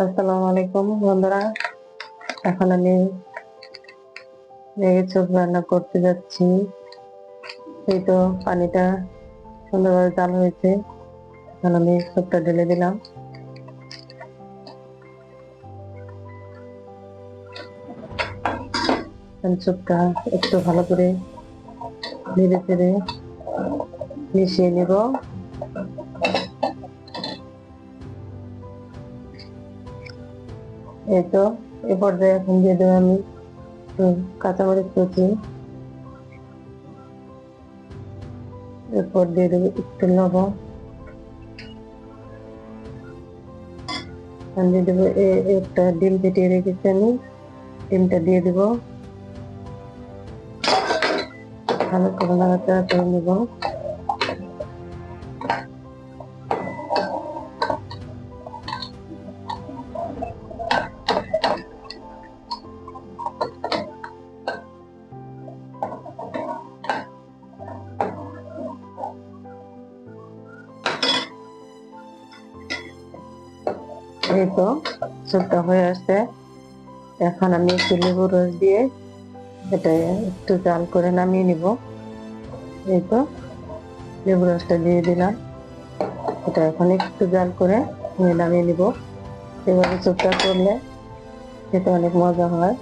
আসসালামু আলাইকুম বন্ধুরা। এখন আমি লেগে চোখ রান্না করতে যাচ্ছি। এই তো পানিটা সুন্দরভাবে জাল হয়েছে। এখন আমি চোখটা ঢেলে দিলাম। চোখটা একটু ভালো করে ধীরে ধীরে মিশিয়ে নিব। এই তো এ পর্যায়ে এখন দিয়ে দেবো আমি একটু কাঁচামরিচ কুচি, এরপর দিয়ে দেবো একটু লবণ, দিয়ে দেবো একটা ডিম ফেটিয়ে রেখেছি আমি, ডিমটা দিয়ে দেবো, ভালো করে নাড়াচাড়া করে নেব। এই তো স্যুপটা হয়ে আসছে। এখন আমি একটু লেবু রস দিয়ে এটা একটু জাল করে নামিয়ে নিব। এই তো লেবু রসটা দিয়ে দিলাম, এটা এখন একটু জাল করে নামিয়ে নিব। এভাবে স্যুপটা করলে খেতে অনেক মজা হয়।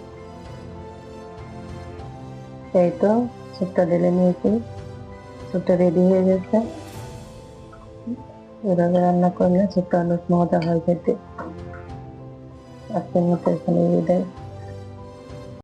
এই তো স্যুপটা ঢেলে নিয়েছি, স্যুপটা রেডি হয়ে গেছে। এভাবে রান্না করলে স্যুপটা অনেক মজা হয় খেতে। আজকের মতো এখানে বিদায়।